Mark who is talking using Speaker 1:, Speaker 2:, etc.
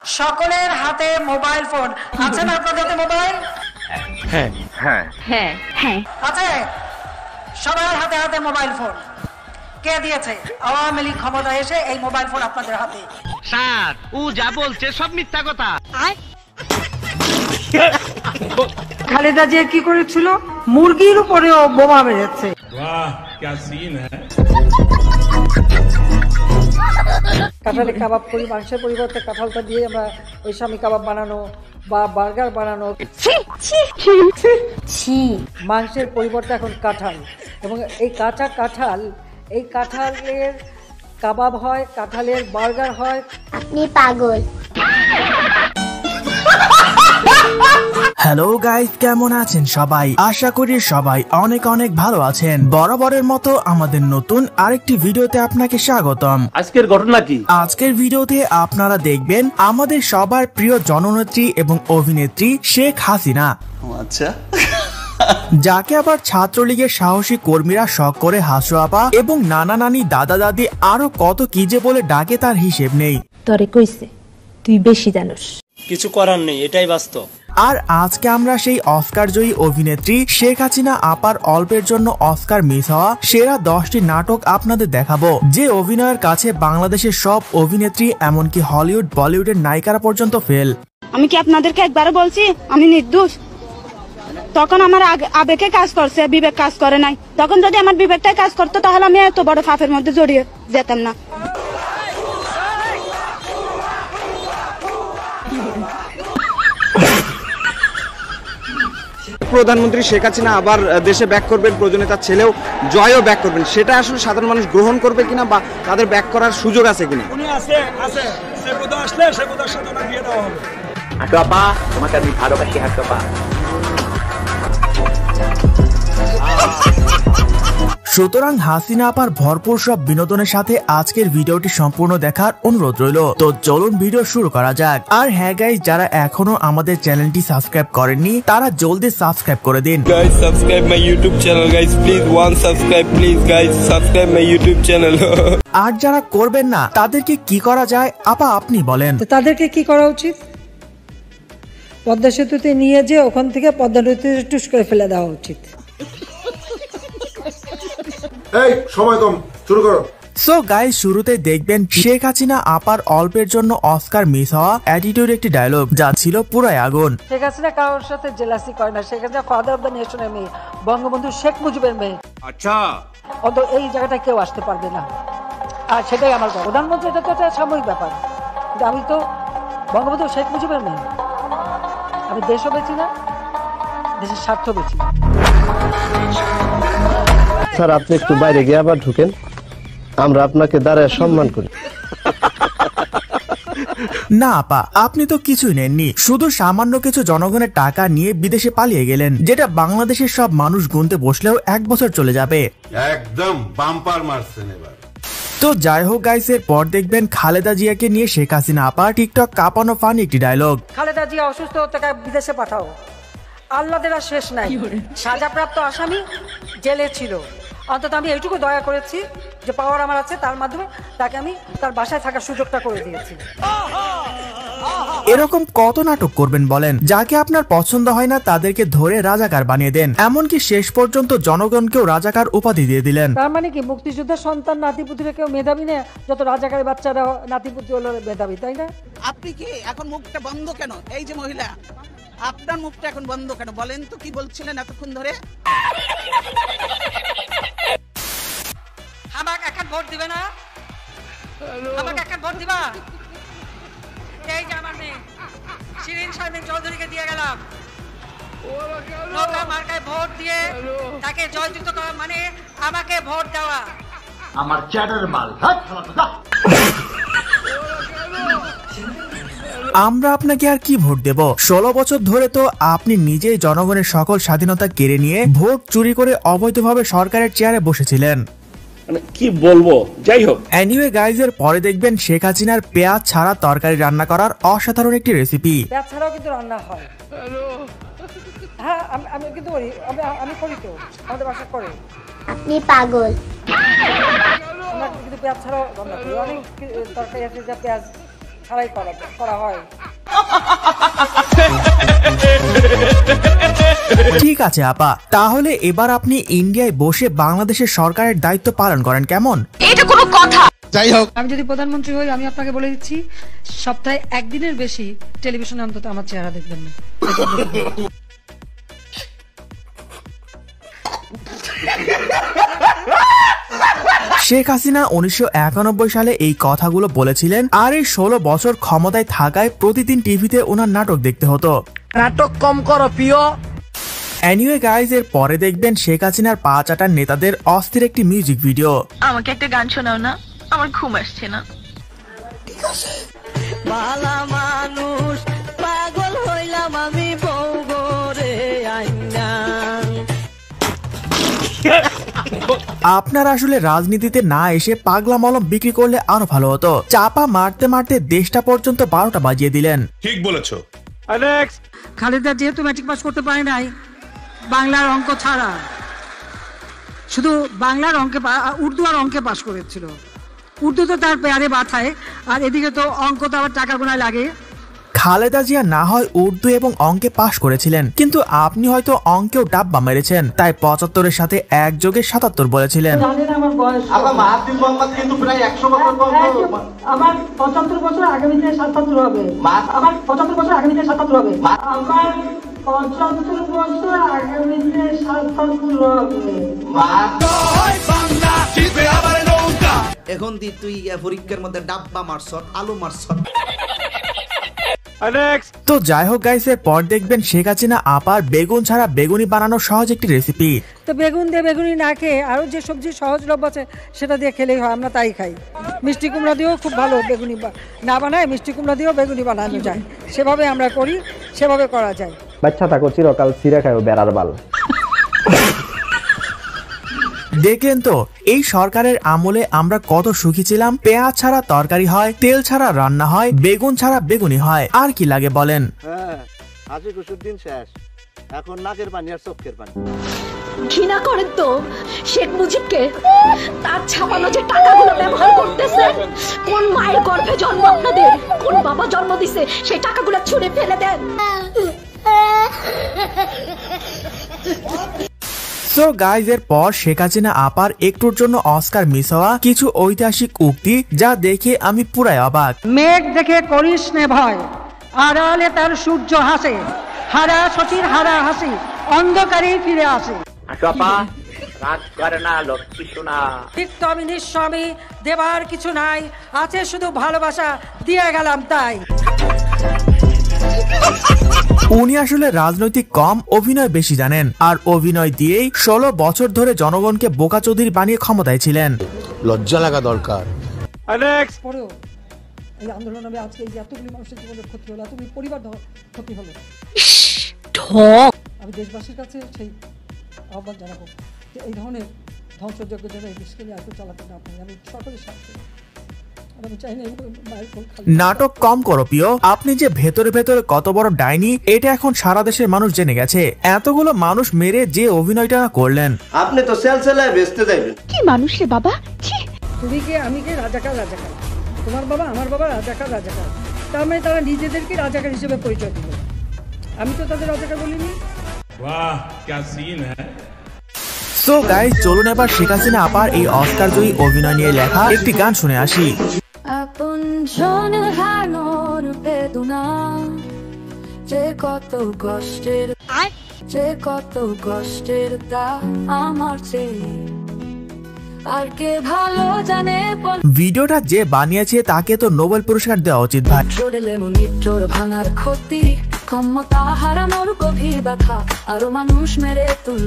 Speaker 1: সকলের হাতে mobile phone আছে না? আপনাদের হাতে মোবাইল?
Speaker 2: হ্যাঁ
Speaker 3: হ্যাঁ
Speaker 4: হ্যাঁ হ্যাঁ
Speaker 1: আছে। সবার হাতে হাতে মোবাইল ফোন। কে দিয়েছে? আওয়ামী লীগ ক্ষমতায় এসে এই মোবাইল ফোন আপনাদের হাতে।
Speaker 2: স্যার ও যা বলছে সব মিথ্যা কথা।
Speaker 1: খালেদা জিয়া কি করেছিল? মুরগির উপরেও বোমা মেরেছে।
Speaker 5: वाह क्या सीन है।
Speaker 1: কাঁঠালে কাবাব করি, মাংসের পরিবর্তে কাঁঠালটা দিয়ে আমরা ওই স্বামী কাবাব বানানো বা বার্গার বানানো। মাংসের পরিবর্তে এখন কাঁঠাল, এবং এই কাঁচা কাঁঠাল, এই কাঁঠালের কাবাব হয়, কাঁঠালের বার্গার হয়।
Speaker 4: আপনি পাগল।
Speaker 6: হ্যালো গাইস, কেমন আছেন সবাই? আশা করি সবাই অনেক অনেক ভালো আছেন। বরাবরের মতো আমাদের নতুন আরেকটি ভিডিওতে আপনাকে স্বাগতম।
Speaker 2: আজকের ঘটনা কি?
Speaker 6: আজকের ভিডিওতে আপনারা দেখবেন আমাদের সবার প্রিয় জননেত্রী এবং অভিনেত্রী শেখ হাসিনা।
Speaker 7: আচ্ছা,
Speaker 6: যাকে আবার ছাত্রলীগের সাহসী কর্মীরা শখ করে হাসু আপা এবং নানা নানি দাদা দাদি আরো কত কি যে বলে ডাকে তার হিসেব নেই।
Speaker 4: তরে কইছে তুই বেশি জানোস।
Speaker 8: কিছু করার নেই, এটাই বাস্তব।
Speaker 6: আর আজকে আমরা সেই অস্কার জয়ী অভিনেত্রী শেখ হাসিনা আপার অল্পের জন্য অস্কার মিস হওয়া সেরা 10টি নাটক আপনাদের দেখাবো, যে অভিনয়ের কাছে বাংলাদেশের সব অভিনেত্রী এমনকি হলিউড বলিউডের নায়িকারা পর্যন্ত ফেল।
Speaker 9: আমি কি আপনাদেরকে একবার বলছি আমি নির্দোষ? তখন আমার আবেগে কাজ করছে, বিবেক কাজ করে নাই। তখন যদি আমার বিবেকটাই কাজ করতো তাহলে আমি এত বড় ফাফের মধ্যে জড়িয়ে যেতাম না।
Speaker 7: প্রধানমন্ত্রী শেখ হাসিনা আবার দেশে ব্যাক করবেন, প্রয়োজনে তার ছেলেও জয়ও ব্যাক করবেন, সেটা আসলে সাধারণ মানুষ গ্রহণ করবে কিনা বা তাদের ব্যাক করার সুযোগ আছে কিনা?
Speaker 8: উনি আছে সে কোথাও আসলে সে কোথাও সাথে ওনার বিয়ে দেওয়া হবে।
Speaker 2: হাঁটু আপা, তোমাকে আমি ভালোবাসি হাঁটু আপা।
Speaker 6: সুতরাং হাসিনা আপার ভরপুর সব বিনোদনের সাথে আজকের ভিডিওটি সম্পূর্ণ দেখার অনুরোধ রইল। তো চলুন ভিডিও শুরু করা যাক। আর হ্যাঁ গাইস, যারা এখনো আমাদের চ্যানেলটি সাবস্ক্রাইব করেননি তারা জলদি সাবস্ক্রাইব করে দিন।
Speaker 10: Guys, subscribe my YouTube channel, guys. Please, one subscribe, please, guys. Subscribe my YouTube channel.
Speaker 6: আর যারা করবেন না তাদেরকে কি করা যায় আপা আপনি বলেন।
Speaker 1: তাদেরকে কি করা উচিত? পদ্মা সেতুতে নিয়ে যে ওখান থেকে পদ্মা নদীতে টুস করে ফেলে দেওয়া উচিত।
Speaker 11: এই সময় কম, শুরু করো।
Speaker 6: সো গাইস, শুরুতে দেখবেন শেখ হাসিনা আপার অল্পের জন্য অস্কার মিস হওয়া অ্যাটিটিউড একটি ডায়লগ, যা ছিল পুরাই আগুন।
Speaker 1: শেখ হাসিনা কারোর সাথে জেলাসি করে না। Sheikh Hasina father of the নেশনের মেয়ে, বঙ্গবন্ধু শেখ মুজিবের মেয়ে।
Speaker 2: আচ্ছা,
Speaker 1: অত এই জায়গাটা কেউ আসতে পারবে না। আর সেটাই আমার প্রধানমন্ত্রী, এটা তো একটা সাময়িক ব্যাপার, কিন্তু আমি তো বঙ্গবন্ধু শেখ মুজিবের মেয়ে। আমি দেশও বেছি না, দেশের স্বার্থ বেছি না।
Speaker 10: স্যার, আপনি একটু বাইরে গিয়ে আবার ঢুকেন, আমরা আপনাকে দাঁড়ায় সম্মান করি।
Speaker 6: না আপা, আপনি তো কিছুই নেননি, শুধু সামান্য কিছু জনগণের টাকা নিয়ে বিদেশে পালিয়ে গেলেন, যেটা বাংলাদেশের সব মানুষ গুনতে বসলেও 1 বছর চলে যাবে।
Speaker 11: একদম বাম্পার মারছেন এবার।
Speaker 6: তো যাই হোক গাইস, এর পর দেখবেন খালেদা জিয়াকে নিয়ে শেখ হাসিনা আপা টিকটক কাঁপানো ফানি একটি ডায়লগ।
Speaker 1: খালেদা জিয়া অসুস্থ, তাকে বিদেশে পাঠাও। আল্লাদের আর শেষ নাই। সাজাপ্রাপ্ত আসামি জেলে ছিল, অন্তত আমি এইটুকু দয়া করেছি যে পাওয়ার আমার আছে, তার মাধ্যমে তাকে আমি তার বাসায় থাকার সুযোগটা করে দিয়েছি।
Speaker 6: এরকম কত নাটক করবেন বলেন? যাকে আপনার পছন্দ হয় না তাদেরকে ধরে রাজাকার বানিয়ে দেন, এমনকি শেষ পর্যন্ত জনগণকেও রাজাকার উপাধি দিয়ে দিলেন।
Speaker 1: তার মানে কি মুক্তিযোদ্ধার সন্তান নাতিপুতিরা কেউ মেধাবী না? যত রাজাকারের বাচ্চারা নাতিপুতি হলো মেধাবী, তাই না?
Speaker 12: আপনি কি এখন মুখটা বন্ধ কেন? এই যে মহিলা, আপনার মুখটা এখন বন্ধ কেন? বলেন তো কি বলছিলেন এতক্ষণ ধরে?
Speaker 1: আমাকে একটা ভোট দিবে না? আমাকে একটা ভোট দিবা? এই যে আমার মেয়ে শিরিন শারমিন চৌধুরীকে দিয়ে গেলাম, নৌকা মার্কায় ভোট দিয়ে তাকে জয়যুক্ত করা মানে আমাকে ভোট দেওয়া।
Speaker 2: আমার চ্যাটার মাল।
Speaker 6: আমরা আপনাকে আর কি ভোট দেব? 16 বছর ধরে তো আপনি নিজেই জনগণের সকল স্বাধীনতা কেড়ে নিয়ে ভোট চুরি করে অবৈধভাবে সরকারের চেয়ারে বসেছিলেন।
Speaker 8: কি বলবো, যাই হোক।
Speaker 6: এনিওয়ে গাইজ, এর পরে দেখবেন শেখ হাসিনার পেঁয়াজ ছাড়া তরকারি রান্না করার অসাধারণ একটি রেসিপি।
Speaker 1: পেঁয়াজ ছাড়াও কিন্তু রান্না হয়। হ্যাঁ, আমি কিন্তু করি, আমি করি তো, আমাদের বাসা করে।
Speaker 4: আপনি পাগল।
Speaker 1: আমরা কিন্তু পেঁয়াজ ছাড়াও রান্না করি। অনেক তরকারি আছে যা পেঁয়াজ ছাড়াই করা হয়।
Speaker 6: ঠিক আছে আপা, তাহলে এবার আপনি ইন্ডিয়ায় বসে বাংলাদেশের সরকারের দায়িত্ব পালন করেন কেমন?
Speaker 1: এটা কোনো কথা? যাই হোক, আমি যদি প্রধানমন্ত্রী হই আমি আপনাকে বলে দিচ্ছি সপ্তাহে একদিনের বেশি টেলিভিশনে অন্তত আমার চেহারা দেখবেন না।
Speaker 6: শেখ হাসিনা 1991 সালে এই কথাগুলো বলেছিলেন, আর এই 16 বছর ক্ষমতায় থাকায় প্রতিদিন টিভিতে ওনার নাটক দেখতে হতো।
Speaker 2: নাটক কম করো প্রিয়।
Speaker 6: এনিওয়ে গাইজ, এর পরে দেখবেন শেখ হাসিনার পা চাটার নেতাদের অস্থির একটি মিউজিক ভিডিও।
Speaker 3: আমাকে একটা গান শোনাও না, আমার ঘুম আসছে না।
Speaker 13: ঠিক আছে। বালা মানুষ পাগল হইলাম আমি বউ গরে আইনা।
Speaker 6: আপনার আসলে রাজনীতিতে না এসে পাগলা মলম বিক্রি করলে আরো ভালো হতো। চাপা মারতে মারতে দেশটা পর্যন্ত 12টা বাজিয়ে দিলেন।
Speaker 11: ঠিক বলেছো।
Speaker 1: খালেদা যেহেতু ম্যাট্রিক পাস করতে পারে নাই বাংলার অঙ্ক ছাড়া, শুধু বাংলার অঙ্কে উর্দু আর অঙ্কে পাস করেছিল। উর্দু তো তার পেয়ারে বাথায়, আর এদিকে তো অঙ্ক তো আবার টাকা গোনায় লাগে।
Speaker 6: খালেদা জিয়া না হয় উর্দু এবং অঙ্কে পাশ করেছিলেন, কিন্তু আপনি হয়তো অঙ্কেও ডাব্বা মেরেছেন, তাই 75-এর সাথে 1 যোগে 77 বলেছিলেন।
Speaker 1: আমার 75 বছর আগামীতে 77 হবে। আমার 75 বছর আগামীতে 77 হবে। আমার 75 বছর আগামীতে 77 হবে।
Speaker 14: এখন তুই পরীক্ষার মধ্যে ডাব্বা মারছ, আলু মারছ।
Speaker 6: তো যাই হোক গাইস, এর পর দেখবেন শেখ হাসিনা আপার বেগুন ছাড়া বেগুনি বানানোর সহজ একটি রেসিপি।
Speaker 1: তো বেগুন দিয়ে বেগুনি না খেয়ে আরো যে সবজি সহজলভ্য আছে সেটা দিয়ে খেলেই হয়, আমরা তাই খাই। মিষ্টি কুমড়া দিয়েও খুব ভালো বেগুনি না বানায়, মিষ্টি কুমড়া দিয়েও বেগুনি বানানো যায়, সেভাবে আমরা করি, সেভাবে করা যায়।
Speaker 15: বাচ্চা থাকো চিরকাল চিরা খাও বেড়ার বাল।
Speaker 6: দেখলেন তো এই সরকারের আমলে আমরা কত সুখী ছিলাম। পেঁয়াজ ছাড়া তরকারি হয়, তেল ছাড়া রান্না হয়, বেগুন ছাড়া বেগুনি হয়, আর কি লাগে বলেন?
Speaker 16: হ্যাঁ, হাসি খুশির দিন শেষ, এখন নাকের পানি আর চোখের পানি।
Speaker 17: ঘৃণা করেন তো শেখ মুজিবকে, তার ছাপানো যে টাকাগুলো ব্যবহার করতেছে। কোন মায়ের গর্ভে জন্ম আপনাদের, কোন বাবা জন্ম দিছে, সেই টাকাগুলো ছুঁড়ে ফেলে দেন।
Speaker 6: সো গাইজ, এর পর শেখ হাসিনা আপার একটুর জন্য অস্কার মিস হওয়া কিছু ঐতিহাসিক উক্তি, যা দেখে আমি পুরাই অবাক।
Speaker 1: মেঘ দেখে করিস নে ভয়, আড়ালে তার সূর্য হাসে, হারা শশীর হারা হাসি অন্ধকারে ফিরে আসে। আমি নিঃস্ব, আমি দেবার কিছু নাই, আছে শুধু ভালোবাসা, দিয়ে গেলাম তাই।
Speaker 6: উনি আসলে রাজনৈতিক কম, অভিনয় বেশি জানেন, আর অভিনয় দিয়েই 16 বছর ধরে জনগণকে বোকাচোদির বানিয়ে ক্ষমতায় ছিলেন।
Speaker 11: লজ্জা লাগা দরকার।
Speaker 1: এই আন্দোলন হবে আজকে, এতগুলি মানুষের জীবনের ক্ষতি হলো, এতগুলি পরিবার ক্ষতি হলো। আমি দেশবাসীর কাছে সেই আহ্বান জানাবো যে এই ধরনের ধ্বংসযজ্ঞ যেন এই দেশকে আর চালাতে না পারে। আমি সকলের সাথে
Speaker 6: নাটক কম করো প্রিয়, আপনি যে ভেতরে ভেতরে কত বড় ডাইনি এটা এখন সারা দেশের মানুষ জেনে গেছে। এতগুলো মানুষ মেরে যে অভিনয়টা করলেন,
Speaker 16: আপনি তো সেলসেলায় বেচতে যাবেন।
Speaker 17: কি মানুষ রে বাবা,
Speaker 1: তুমি কে আমি কে, রাজাকার রাজাকার, তোমার বাবা আমার বাবা রাজাকার রাজাকার, তার মানে তারা নিজেদেরকে রাজাকার হিসেবে পরিচয় দিল, আমি তো তাদের রাজাকার বলিনি।
Speaker 5: বাহ क्या सीन है।
Speaker 6: সো গাইস, চলুন এবার শেখ হাসিনা আপার এই অস্কার জয়ী অভিনয় নিয়ে লেখা একটি গান শুনে আসি।
Speaker 18: আপন জনের হানোর বেদনা, যে কত কষ্টের, যে কত কষ্টের তা আমার চেয়ে আর কে ভালো জানে।
Speaker 6: ভিডিওটা যে বানিয়েছে তাকে তো নোবেল পুরস্কার দেওয়া উচিত ভাই।
Speaker 18: মনিটর ভাঙার ক্ষতি, ক্ষমতা হারানোর গভীর ব্যথা, আরো মানুষ মেরে তুল।